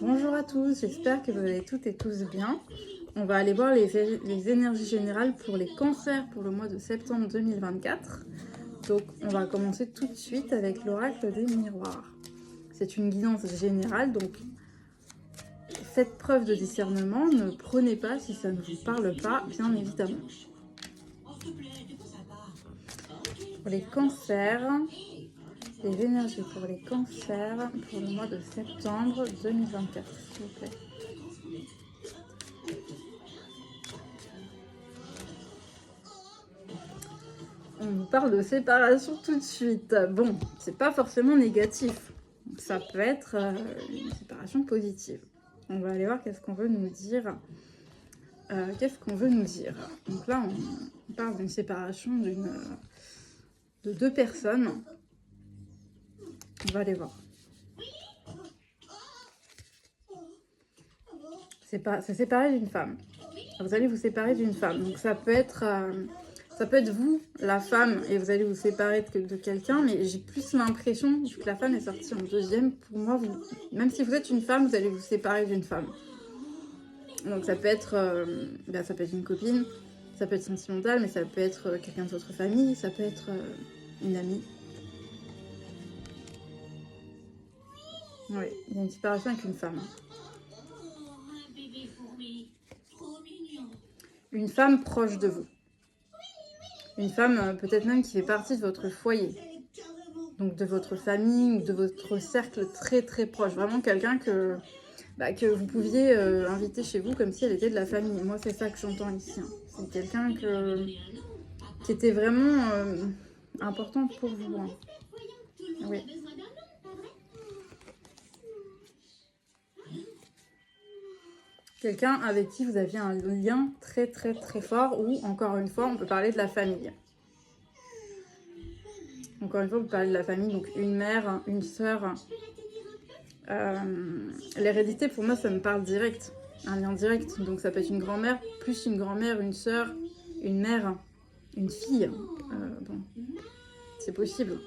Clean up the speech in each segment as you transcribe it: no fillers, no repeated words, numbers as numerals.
Bonjour à tous, j'espère que vous allez toutes et tous bien. On va aller voir les énergies générales pour les cancers pour le mois de septembre 2024. Donc on va commencer tout de suite avec l'oracle des miroirs. C'est une guidance générale, donc faites preuve de discernement, ne prenez pas si ça ne vous parle pas, bien évidemment. Pour les cancers, les énergies pour les cancers pour le mois de septembre 2024, s'il vous plaît. On nous parle de séparation tout de suite. Bon, c'est pas forcément négatif. Ça peut être une séparation positive. On va aller voir qu'est-ce qu'on veut nous dire. Donc là, on parle d'une séparation de deux personnes. On va aller voir. C'est séparer d'une femme. Vous allez vous séparer d'une femme. Donc ça peut être vous, la femme, et vous allez vous séparer de quelqu'un, mais j'ai plus l'impression que la femme est sortie en deuxième. Pour moi, même si vous êtes une femme, vous allez vous séparer d'une femme. Donc ça peut être une copine, ça peut être sentimental, mais ça peut être quelqu'un de votre famille, ça peut être une amie. Oui, il y a une séparation avec une femme. Une femme proche de vous. Une femme peut-être même qui fait partie de votre foyer. Donc de votre famille ou de votre cercle très très proche. Vraiment quelqu'un que vous pouviez inviter chez vous comme si elle était de la famille. Moi c'est ça que j'entends ici. Hein. C'est quelqu'un qui était vraiment important pour vous. Hein. Oui. Quelqu'un avec qui vous aviez un lien très très très fort, ou encore une fois on peut parler de la famille. Encore une fois vous parlez de la famille, donc une mère, une sœur. L'hérédité pour moi ça me parle direct, un lien direct, donc ça peut être une grand-mère, plus une grand-mère, une sœur, une mère, une fille. Bon, c'est possible.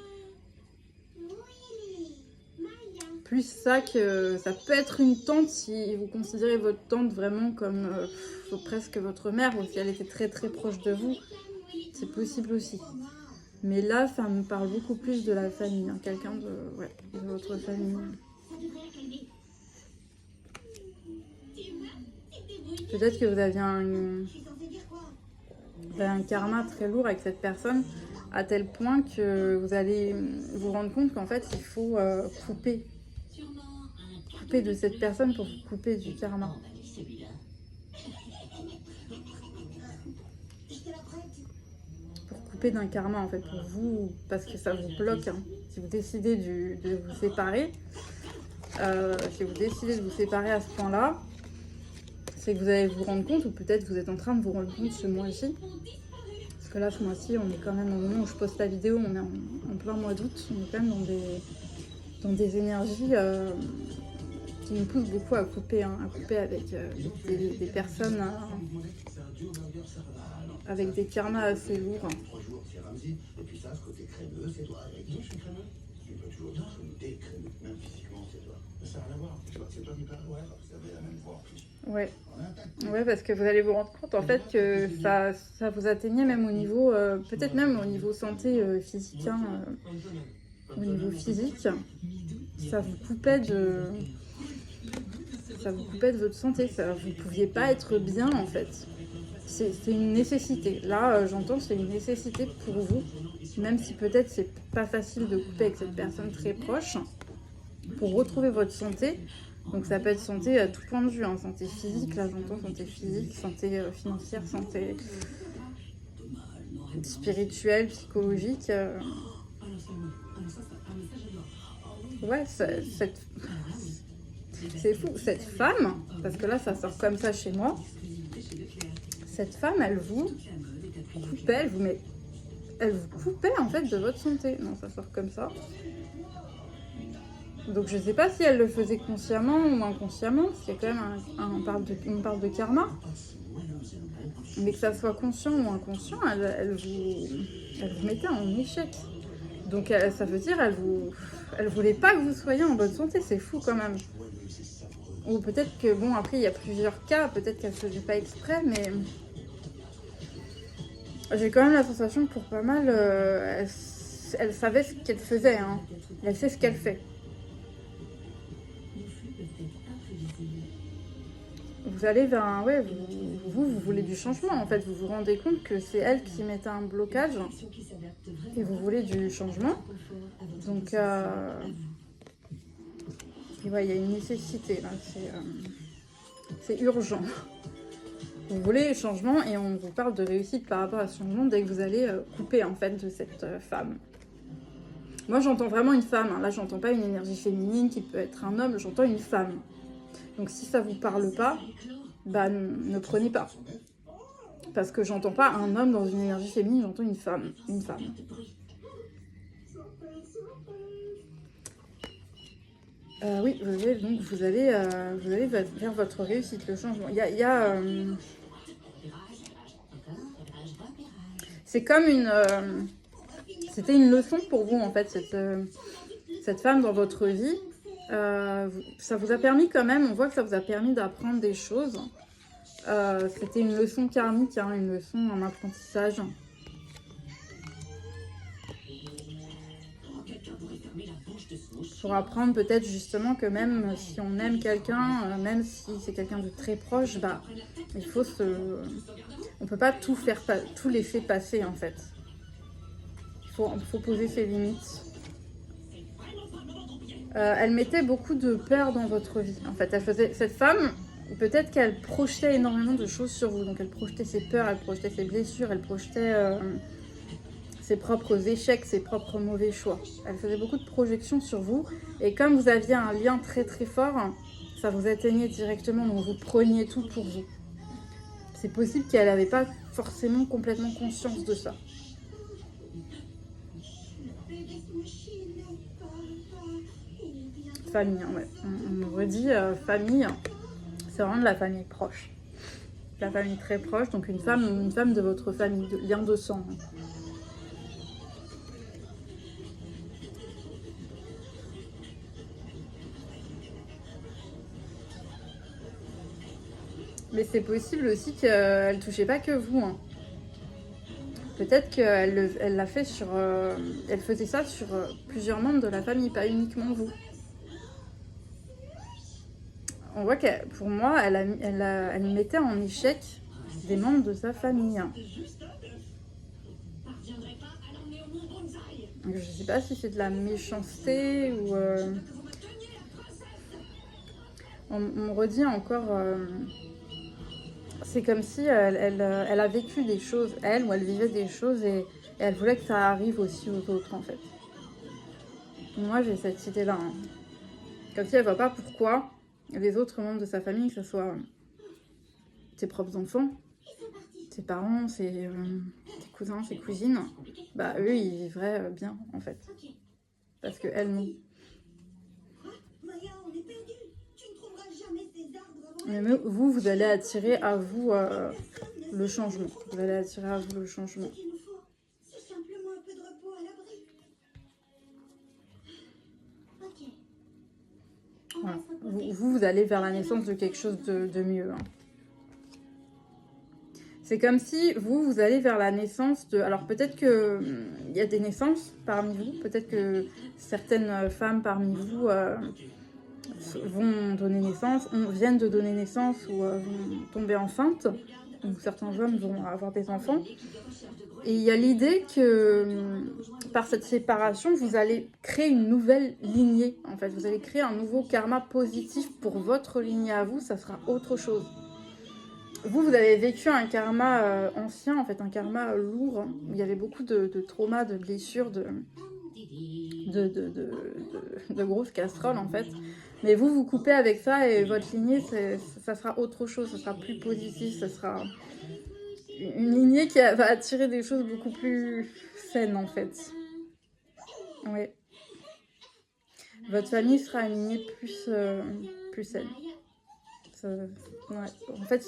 Plus ça que ça peut être une tante si vous considérez votre tante vraiment comme presque votre mère, ou si elle était très très proche de vous, c'est possible aussi. Mais là ça me parle beaucoup plus de la famille, hein, quelqu'un de votre famille. Peut-être que vous aviez un karma très lourd avec cette personne, à tel point que vous allez vous rendre compte qu'en fait il faut couper de cette personne pour vous couper du karma. Pour couper d'un karma en fait, pour vous, parce que ça vous bloque. Hein. Si vous décidez de vous séparer, à ce point-là, c'est que vous allez vous rendre compte, ou peut-être vous êtes en train de vous rendre compte ce mois-ci. Parce que là, ce mois-ci, on est quand même, au moment où je poste la vidéo, on est en plein mois d'août, on est quand même dans des énergies qui nous poussent beaucoup à couper avec des personnes avec des karmas assez lourds. Ouais, parce que vous allez vous rendre compte en fait que ça vous atteignait même au niveau, peut-être même au niveau santé physique, hein, au niveau physique, ça vous coupait de votre santé, vous ne pouviez pas être bien en fait. C'est une nécessité. Là, j'entends, c'est une nécessité pour vous, même si peut-être c'est pas facile de couper avec cette personne très proche, pour retrouver votre santé. Donc ça peut être santé à tout point de vue, hein. Santé physique, là j'entends santé physique, santé financière, santé spirituelle, psychologique. Ouais, c'est fou. Cette femme, parce que là ça sort comme ça chez moi, cette femme elle vous coupait, elle vous coupait en fait de votre santé. Non, ça sort comme ça. Donc je sais pas si elle le faisait consciemment ou inconsciemment, parce qu'il y a quand même on parle de karma. Mais que ça soit conscient ou inconscient, elle vous mettait en échec. Donc ça veut dire elle voulait pas que vous soyez en bonne santé, c'est fou quand même. Ou peut-être que, bon, après, il y a plusieurs cas, peut-être qu'elle ne faisait pas exprès, mais j'ai quand même la sensation que pour pas mal, elle savait ce qu'elle faisait, hein. Elle sait ce qu'elle fait. Vous allez vers un... Ouais, vous voulez du changement, en fait. Vous vous rendez compte que c'est elle qui mettait un blocage et vous voulez du changement. Donc, et ouais, il y a une nécessité, là. C'est urgent. Vous voulez changement et on vous parle de réussite par rapport à ce changement dès que vous allez couper, en fait, de cette femme. Moi, j'entends vraiment une femme. Hein. Là, j'entends pas une énergie féminine qui peut être un homme. J'entends une femme. Donc, si ça vous parle pas, bah, ne prenez pas. Parce que j'entends pas un homme dans une énergie féminine, j'entends une femme. Une femme. Oui, donc vous allez vers votre réussite, le changement. C'est comme une... c'était une leçon pour vous, en fait, cette femme dans votre vie. Ça vous a permis quand même, on voit que ça vous a permis d'apprendre des choses. C'était une leçon karmique, hein, une leçon en apprentissage. Pour apprendre peut-être justement que même si on aime quelqu'un, même si c'est quelqu'un de très proche, bah, il faut on peut pas tout laisser passer en fait. Il faut poser ses limites. Elle mettait beaucoup de peur dans votre vie. En fait, cette femme, peut-être qu'elle projetait énormément de choses sur vous. Donc elle projetait ses peurs, elle projetait ses blessures, elle projetait ses propres échecs, ses propres mauvais choix. Elle faisait beaucoup de projections sur vous. Et comme vous aviez un lien très très fort, ça vous atteignait directement. Donc vous preniez tout pour vous. C'est possible qu'elle n'avait pas forcément complètement conscience de ça. Famille, hein, ouais. On redit famille, c'est vraiment de la famille proche. La famille très proche, donc une femme de votre famille, de lien de sang. Hein. Mais c'est possible aussi qu'elle ne touchait pas que vous. Hein. Peut-être qu'elle l'a fait sur... elle faisait ça sur plusieurs membres de la famille, pas uniquement vous. On voit que pour moi, elle mettait en échec des membres de sa famille. Je ne sais pas si c'est de la méchanceté ou... On redit encore... c'est comme si elle a vécu des choses, ou elle vivait des choses et elle voulait que ça arrive aussi aux autres, en fait. Moi, j'ai cette idée-là. Hein. Comme si elle ne voit pas pourquoi les autres membres de sa famille, que ce soit ses propres enfants, ses parents, ses cousins, ses cousines, bah eux, ils vivraient bien, en fait. Parce que elle, non. Mais vous allez attirer à vous le changement. Vous allez attirer à vous le changement. Voilà. Vous allez vers la naissance de quelque chose de mieux. Hein. C'est comme si vous allez vers la naissance de... Alors peut-être qu'il y a des naissances parmi vous. Peut-être que certaines femmes parmi vous vont donner naissance, viennent de donner naissance ou vont tomber enceintes. Ou certains hommes vont avoir des enfants. Et il y a l'idée que par cette séparation, vous allez créer une nouvelle lignée. En fait, vous allez créer un nouveau karma positif pour votre lignée à vous. Ça sera autre chose. Vous avez vécu un karma ancien, en fait, un karma lourd. Où il y avait beaucoup de traumas, de blessures, de grosses casseroles, en fait. Mais vous coupez avec ça et votre lignée, ça sera autre chose. Ça sera plus positif, ça sera... une lignée qui va attirer des choses beaucoup plus saines, en fait. Oui. Votre famille sera une lignée plus saine. Ouais. En fait,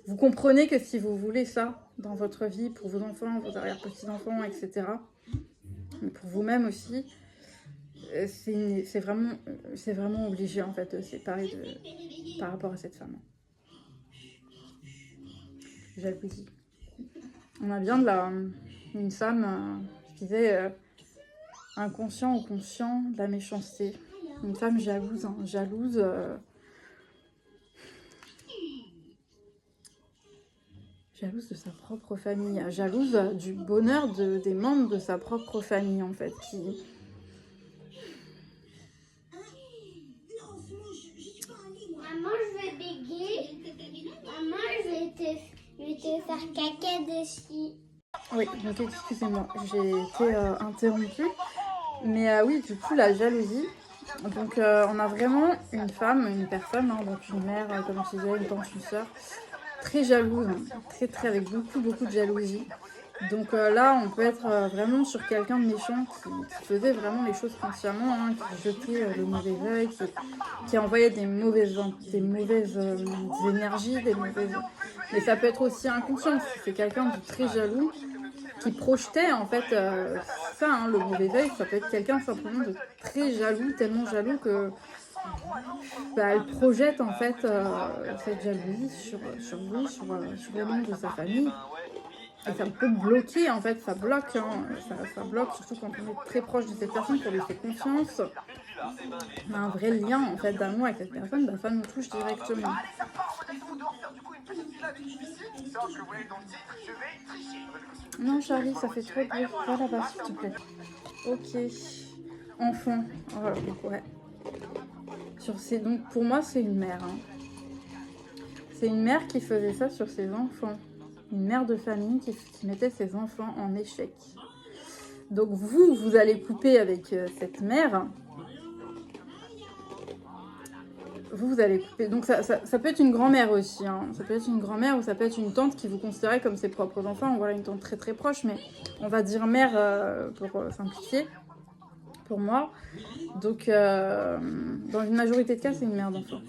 vous comprenez que si vous voulez ça dans votre vie, pour vos enfants, vos arrière-petits-enfants, etc., mais pour vous-même aussi, c'est vraiment obligé en fait de se séparer par rapport à cette femme. Jalousie. On a bien une femme, je disais, inconscient ou conscient de la méchanceté. Une femme jalouse, hein, jalouse. Jalouse de sa propre famille, jalouse du bonheur des membres de sa propre famille en fait. Maman, je vais bégayer. Maman, je vais te faire caca dessus. Oui, donc excusez-moi, j'ai été interrompue. Mais oui, du coup, la jalousie. Donc, on a vraiment une femme, une personne, hein, donc une mère, comme je disais, une tante, une soeur, très jalouse, hein, très, avec beaucoup de jalousie. Donc là, on peut être vraiment sur quelqu'un de méchant qui faisait vraiment les choses consciemment, hein, qui jetait le mauvais œil, qui envoyait des mauvaises énergies, Mais ça peut être aussi inconscient, c'est quelqu'un de très jaloux, qui projetait en fait ça, hein, le mauvais œil, ça peut être quelqu'un simplement de très jaloux, tellement jaloux que elle projette en fait cette jalousie sur vous, sur les membres de sa famille. Et ça peut bloquer en fait, ça bloque, hein, ça bloque surtout quand on est très proche de cette personne, qu'on lui fait confiance. On a un vrai lien en fait d'amour avec cette personne, ça nous touche directement. Non Charlie, ça fait trop de bruit, va là-bas s'il te plaît. Ok, enfant, voilà, donc ouais. Donc pour moi c'est une mère, hein. C'est une mère qui faisait ça sur ses enfants. Une mère de famille qui mettait ses enfants en échec. Donc vous allez couper avec cette mère. Vous allez couper. Donc ça peut être une grand-mère aussi. Hein. Ça peut être une grand-mère ou ça peut être une tante qui vous considérait comme ses propres enfants. Voilà, une tante très proche, mais on va dire mère pour simplifier. Pour moi. Donc dans une majorité de cas, c'est une mère d'enfant.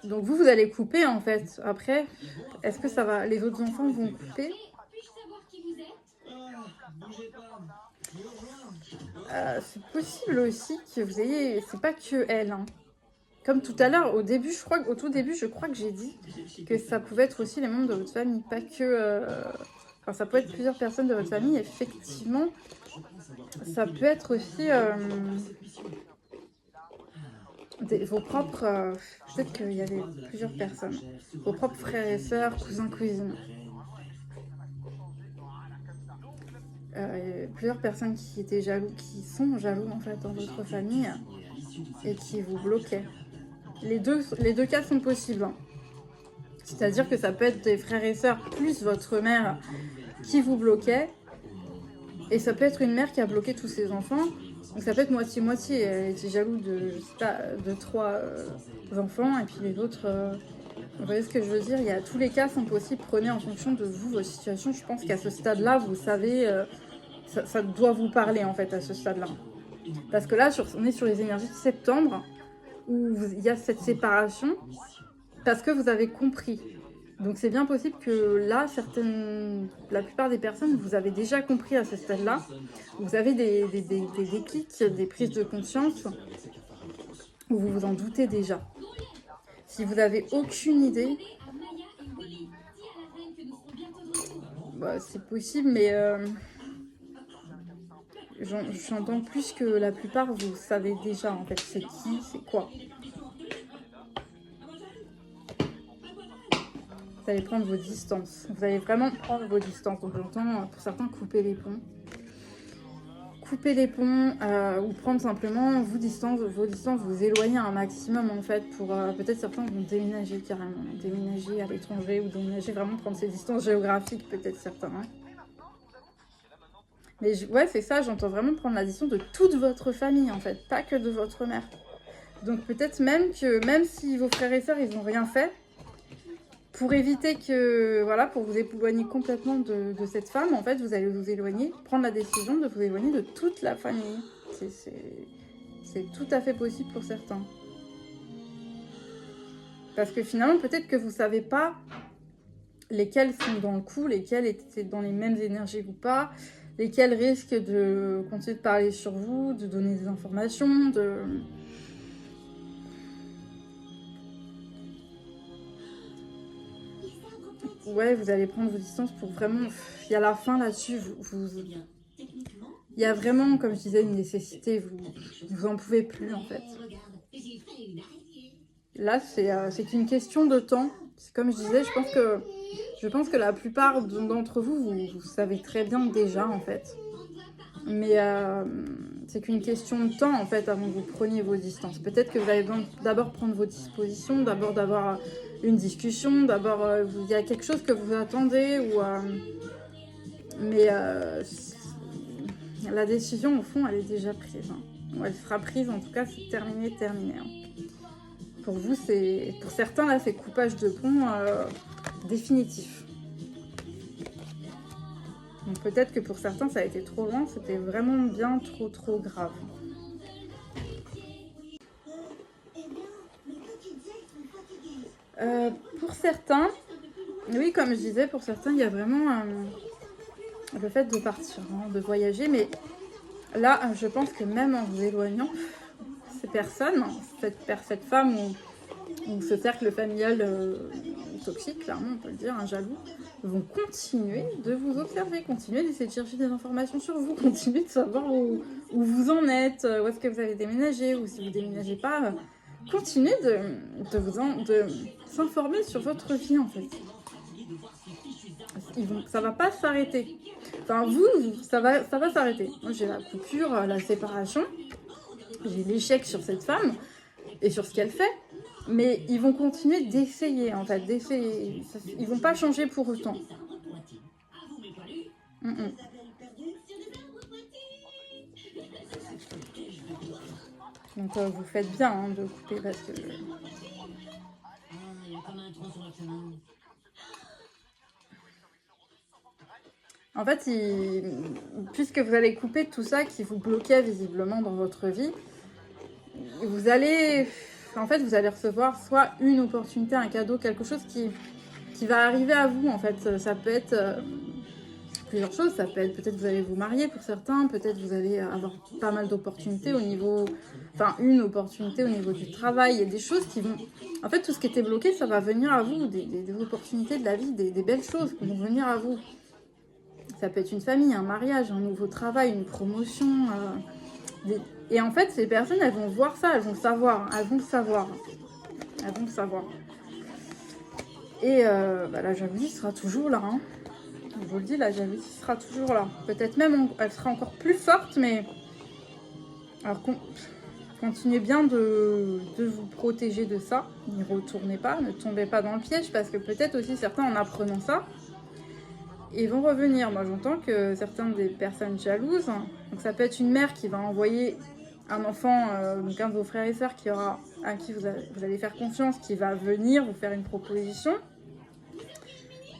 Donc vous allez couper en fait. Après, est-ce que ça va, les autres enfants vont couper? C'est possible aussi que vous ayez, c'est pas que elle, hein. Comme tout à l'heure, au tout début, je crois que j'ai dit que ça pouvait être aussi les membres de votre famille, pas que, enfin ça peut être plusieurs personnes de votre famille. Effectivement, ça peut être aussi vos propres, peut-être qu'il y avait plusieurs personnes, vos propres frères et sœurs, cousins, cousines. Plusieurs personnes qui étaient jaloux, qui sont jaloux en fait dans votre famille et qui vous bloquaient. Les deux cas sont possibles. Hein. C'est-à-dire que ça peut être des frères et sœurs plus votre mère qui vous bloquait, et ça peut être une mère qui a bloqué tous ses enfants. Donc ça peut être moitié-moitié. Elle était jalouse de 3 enfants et puis les autres. Vous voyez ce que je veux dire? Tous les cas sont possibles. Prenez en fonction de vous, votre situation. Je pense qu'à ce stade-là, vous savez, ça doit vous parler en fait à ce stade-là. Parce que là, on est sur les énergies de septembre où il y a cette séparation parce que vous avez compris. Donc c'est bien possible que là, la plupart des personnes, vous avez déjà compris à ce stade-là. Vous avez des déclics, des prises de conscience où vous vous en doutez déjà. Si vous n'avez aucune idée, c'est possible, mais j'entends plus que la plupart, vous savez déjà en fait c'est qui, c'est quoi. Vous allez prendre vos distances. Vous allez vraiment prendre vos distances. Donc j'entends pour certains couper les ponts. Couper les ponts ou prendre simplement vos distances, vous éloigner un maximum en fait pour peut-être certains vont déménager carrément, déménager à l'étranger ou déménager vraiment prendre ses distances géographiques peut-être certains. Hein. Mais ouais c'est ça, j'entends vraiment prendre la distance de toute votre famille en fait, pas que de votre mère. Donc peut-être même si vos frères et sœurs ils n'ont rien fait, pour éviter que, voilà, pour vous éloigner complètement de cette femme, en fait, vous allez vous éloigner, prendre la décision de vous éloigner de toute la famille. C'est tout à fait possible pour certains. Parce que finalement, peut-être que vous ne savez pas lesquels sont dans le coup, lesquels étaient dans les mêmes énergies ou pas, lesquels risquent de continuer de parler sur vous, de donner des informations, de... Ouais, vous allez prendre vos distances pour vraiment... Il y a la fin là-dessus, il y a vraiment, comme je disais, une nécessité, vous en pouvez plus en fait. Là, c'est qu'une question de temps. Comme je disais, je pense que la plupart d'entre vous, vous savez très bien déjà en fait. Mais c'est qu'une question de temps en fait avant que vous preniez vos distances. Peut-être que vous allez d'abord prendre vos dispositions, d'abord d'avoir une discussion, d'abord il y a quelque chose que vous attendez ou mais la décision au fond elle est déjà prise. Hein. Ou elle sera prise en tout cas, c'est terminé. Hein. Pour vous, pour certains là c'est coupage de pont définitif. Donc peut-être que pour certains ça a été trop loin, c'était vraiment bien trop grave. Pour certains, oui comme je disais, pour certains il y a vraiment le fait de partir, hein, de voyager, mais là je pense que même en vous éloignant, ces personnes, cette femme ou ce cercle familial toxique, clairement on peut le dire, un jaloux, vont continuer de vous observer, continuer d'essayer de chercher des informations sur vous, continuer de savoir où vous en êtes, où est-ce que vous avez déménagé, ou si vous ne déménagez pas, continuez de s'informer sur votre vie en fait. Ça va pas s'arrêter. Enfin ça va s'arrêter. Moi j'ai la coupure, la séparation, j'ai l'échec sur cette femme et sur ce qu'elle fait. Mais ils vont continuer d'essayer, en fait, d'essayer. Ils vont pas changer pour autant. Donc vous faites bien hein, de couper parce que... En fait, puisque vous allez couper tout ça qui vous bloquait visiblement dans votre vie, vous allez recevoir soit une opportunité, un cadeau, quelque chose qui va arriver à vous en fait. Ça peut être plusieurs choses, ça peut être peut-être vous allez vous marier pour certains, peut-être vous allez avoir pas mal d'opportunités une opportunité au niveau du travail, il y a des choses qui vont... En fait tout ce qui était bloqué ça va venir à vous, des opportunités de la vie, des belles choses qui vont venir à vous. Ça peut être une famille, un mariage, un nouveau travail, une promotion... Et en fait, ces personnes, elles vont voir ça, elles vont savoir. Et la jalousie sera toujours là. Hein. Je vous le dis, la jalousie sera toujours là. Peut-être même, elle sera encore plus forte, mais... Alors, continuez bien de vous protéger de ça. N'y retournez pas, ne tombez pas dans le piège, parce que peut-être aussi certains, en apprenant ça, ils vont revenir. Moi, j'entends que certaines des personnes jalouses, donc ça peut être une mère qui va envoyer un enfant, donc un de vos frères et sœurs à qui vous allez faire confiance, qui va venir vous faire une proposition,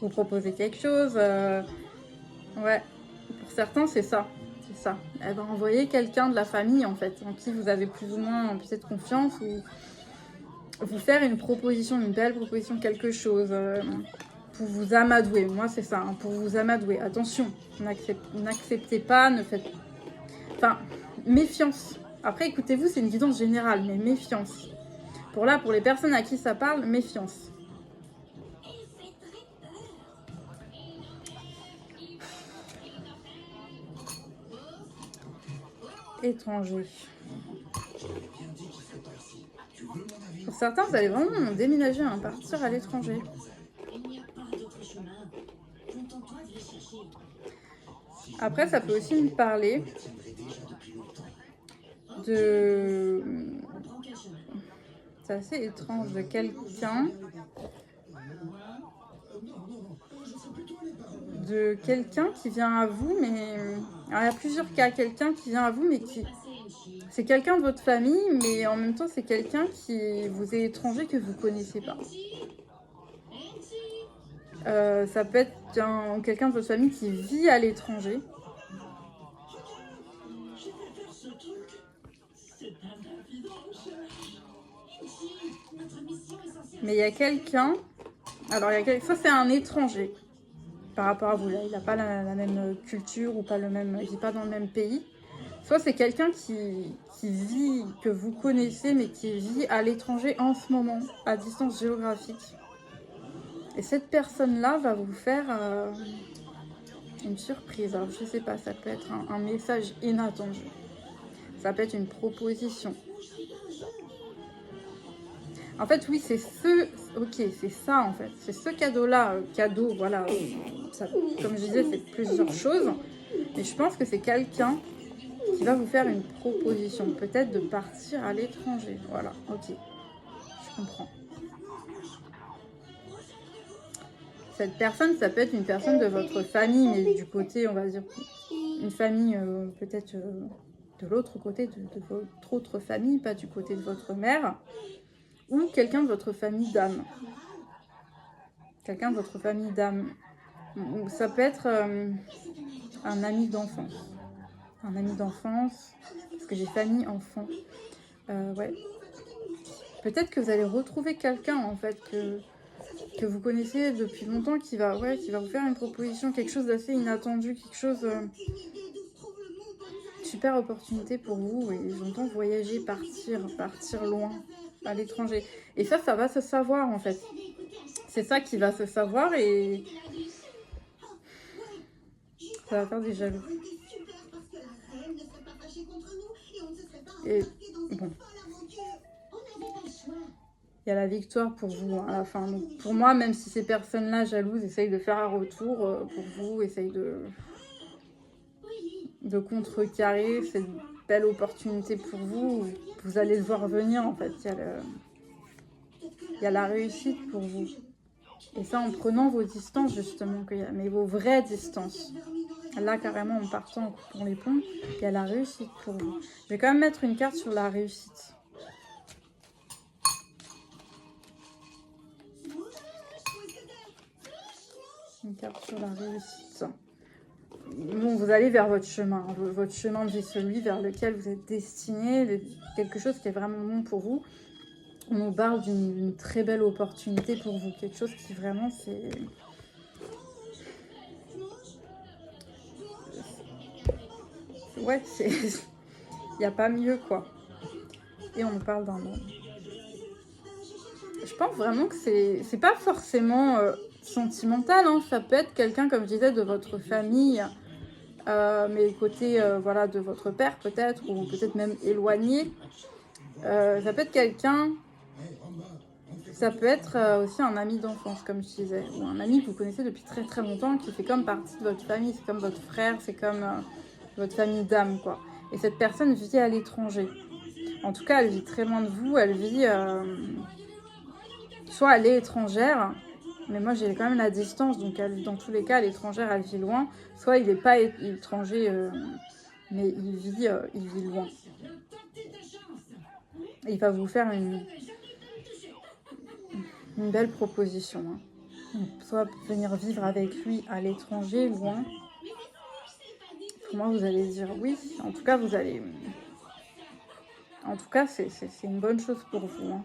vous proposer quelque chose. Ouais, pour certains, c'est ça. Elle va envoyer quelqu'un de la famille, en fait, en qui vous avez plus ou moins peut-être confiance, ou vous faire une proposition, une belle proposition, quelque chose... pour vous amadouer, moi c'est ça, hein, pour vous amadouer. Attention, n'acceptez pas, ne faites... Enfin, méfiance. Après, écoutez-vous, c'est une guidance générale, mais méfiance. Pour les personnes à qui ça parle, méfiance. Étranger. Pour certains, vous allez vraiment déménager, hein, partir à l'étranger. Après, ça peut aussi me parler de... C'est assez étrange, de quelqu'un... qui vient à vous, mais... Alors, il y a plusieurs cas. Quelqu'un qui vient à vous, mais qui... C'est quelqu'un de votre famille, mais en même temps, c'est quelqu'un qui vous est étranger, que vous ne connaissez pas. Ça peut être quelqu'un de votre famille qui vit à l'étranger. Mais il y a quelqu'un... Alors, ça, c'est un étranger. par rapport à vous. Là, il n'a pas la même culture ou pas le même, il vit pas dans le même pays. Soit c'est quelqu'un qui vit, que vous connaissez, mais qui vit à l'étranger en ce moment, à distance géographique. Et cette personne-là va vous faire une surprise. Alors, je sais pas, ça peut être un message inattendu. Ça peut être une proposition. En fait, oui, c'est ce... Ok, c'est ça, en fait. C'est ce cadeau-là. Cadeau, voilà. Ça, comme je disais, c'est plusieurs choses. Mais je pense que c'est quelqu'un qui va vous faire une proposition. Peut-être de partir à l'étranger. Voilà, ok. Je comprends. Cette personne, ça peut être une personne de votre famille, mais du côté, on va dire, une famille peut-être de l'autre côté, de votre autre famille, pas du côté de votre mère. Ou quelqu'un de votre famille d'âme. Quelqu'un de votre famille d'âme. Ça peut être un ami d'enfance. Un ami d'enfance. Parce que j'ai famille enfant. Ouais. Peut-être que vous allez retrouver quelqu'un en fait que vous connaissez depuis longtemps qui va vous faire une proposition, quelque chose d'assez inattendu, quelque chose super opportunité pour vous. Et j'entends voyager, partir loin, à l'étranger. Et ça va se savoir en fait. C'est ça qui va se savoir et ça va faire des jaloux. Et bon, il y a la victoire pour vous à la fin. Donc, pour moi, même si ces personnes-là jalouses essayent de faire un retour pour vous, essayent de contrecarrer cette belle opportunité pour vous, vous allez le voir venir en fait. Il y a la réussite pour vous. Et ça en prenant vos distances justement, mais vos vraies distances. Là carrément en partant, en coupant les ponts, il y a la réussite pour vous. Je vais quand même mettre une carte sur la réussite. Une carte sur la réussite. Bon, vous allez vers votre chemin de vie, celui vers lequel vous êtes destiné, quelque chose qui est vraiment bon pour vous. On nous parle d'une très belle opportunité pour vous, quelque chose qui vraiment c'est... Ouais, c'est... Il n'y a pas mieux quoi. Et on nous parle d'un homme. Je pense vraiment que c'est pas forcément sentimental, hein. Ça peut être quelqu'un, comme je disais, de votre famille, mais côté voilà, de votre père peut-être, ou peut-être même éloigné. Ça peut être quelqu'un, ça peut être aussi un ami d'enfance, comme je disais, ou un ami que vous connaissez depuis très très longtemps, qui fait comme partie de votre famille, c'est comme votre frère, c'est comme votre famille d'âme, quoi. Et cette personne vit à l'étranger. En tout cas, elle vit très loin de vous, elle vit... soit elle est étrangère, mais moi j'ai quand même la distance, donc elle, dans tous les cas, l'étrangère, elle vit loin. Soit il n'est pas étranger, mais il vit loin. Et il va vous faire une belle proposition. Hein. Donc, soit venir vivre avec lui à l'étranger, loin. Pour moi, vous allez dire oui. En tout cas, vous allez... En tout cas, c'est une bonne chose pour vous. Hein.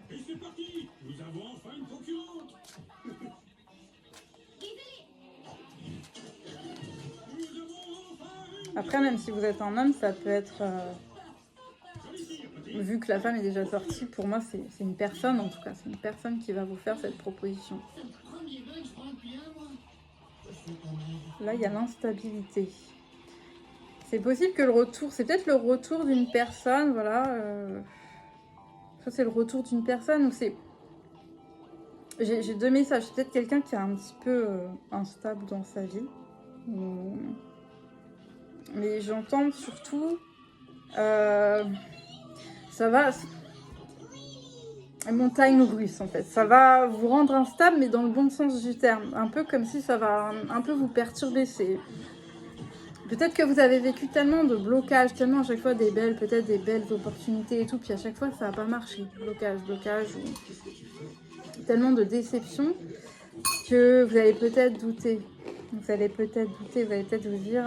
Après, même si vous êtes un homme, ça peut être... vu que la femme est déjà sortie, pour moi, c'est une personne, en tout cas. C'est une personne qui va vous faire cette proposition. Là, il y a l'instabilité. C'est possible que le retour... C'est peut-être le retour d'une personne, voilà. Soit c'est le retour d'une personne, ou c'est... J'ai deux messages. C'est peut-être quelqu'un qui est un petit peu instable dans sa vie. Mais j'entends surtout... ça va... Montagne russe, en fait. Ça va vous rendre instable, mais dans le bon sens du terme. Un peu comme si ça va un peu vous perturber. Peut-être que vous avez vécu tellement de blocages, tellement à chaque fois peut-être des belles opportunités et tout, puis à chaque fois ça n'a pas marché. Blocage, ou tellement de déceptions que vous allez peut-être douter. Vous allez peut-être vous dire,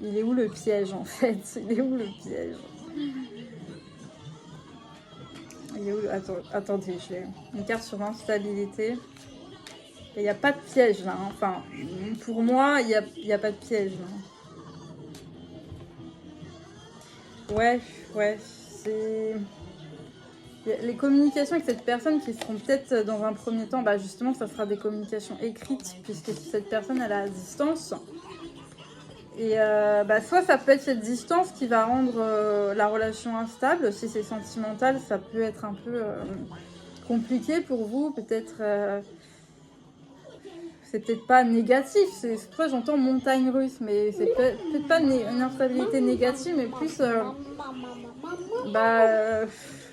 il est où le piège en fait? Il est où le piège? Il est où Attendez, j'ai une carte sur l'instabilité il n'y a pas de piège là. Hein. Enfin, pour moi, il n'y a pas de piège là. Ouais, c'est... Les communications avec cette personne qui seront peut-être dans un premier temps, bah justement, ça sera des communications écrites, puisque cette personne, elle est à distance. Et soit ça peut être cette distance qui va rendre la relation instable. Si c'est sentimental, ça peut être un peu compliqué pour vous. Peut-être... c'est peut-être pas négatif, c'est pourquoi j'entends montagne russe, mais c'est peut-être pas une instabilité négative, mais plus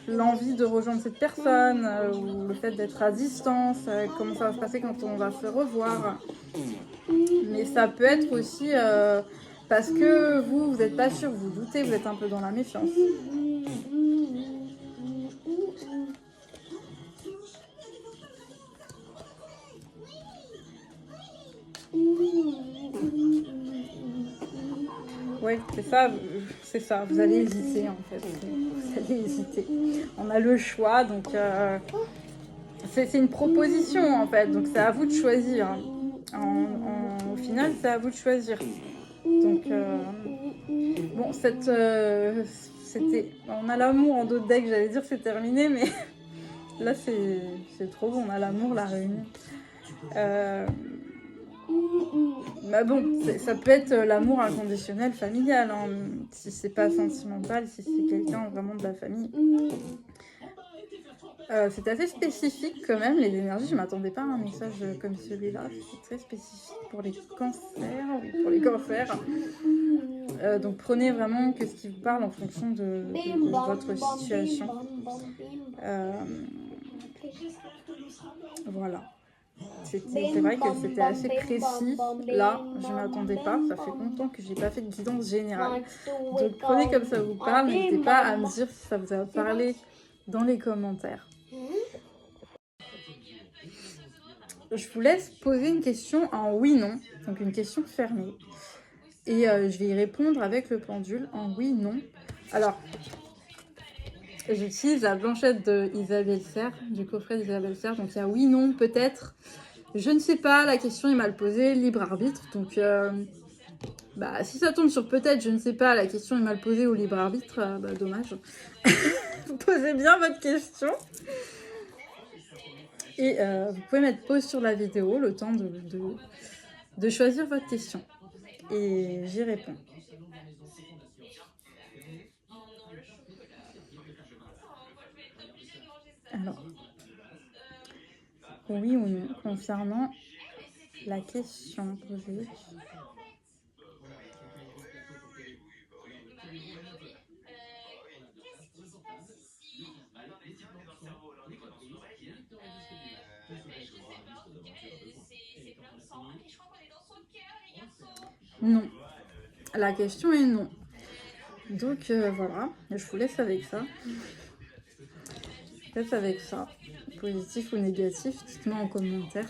l'envie de rejoindre cette personne, ou le fait d'être à distance, comment ça va se passer quand on va se revoir. Mais ça peut être aussi parce que vous n'êtes pas sûr, vous doutez, vous êtes un peu dans la méfiance. Oui, c'est ça, vous allez hésiter en fait, vous allez hésiter. On a le choix, donc c'est une proposition en fait, donc c'est à vous de choisir. Au final, c'est à vous de choisir. Donc, bon, on a l'amour en dos de deck, j'allais dire c'est terminé, mais là c'est trop bon, on a l'amour, la réunion. Bah bon, ça peut être l'amour inconditionnel familial, hein, si c'est pas sentimental, si c'est quelqu'un vraiment de la famille. C'est assez spécifique quand même, les énergies. Je m'attendais pas à un message comme celui-là. C'est très spécifique pour les cancers. Donc prenez vraiment que ce qui vous parle en fonction de votre situation. Voilà. C'est vrai que c'était assez précis. Là, je ne m'attendais pas. Ça fait longtemps que je n'ai pas fait de guidance générale. Donc prenez comme ça vous parle. N'hésitez pas à me dire si ça vous a parlé dans les commentaires. Je vous laisse poser une question en oui-non. Donc une question fermée. Et je vais y répondre avec le pendule en oui-non. Alors, j'utilise la blanchette de Isabelle Serre, du coffret d'Isabelle Serre. Donc il y a oui, non, peut-être. Je ne sais pas, la question est mal posée, libre arbitre. Donc si ça tombe sur peut-être, je ne sais pas, la question est mal posée au libre arbitre, dommage. Posez bien votre question. Et vous pouvez mettre pause sur la vidéo, le temps de choisir votre question. Et j'y réponds. Alors, oui ou non, concernant la question posée. Non. La question est non. Donc voilà, je vous laisse avec ça. Positif ou négatif, dites-moi en commentaire.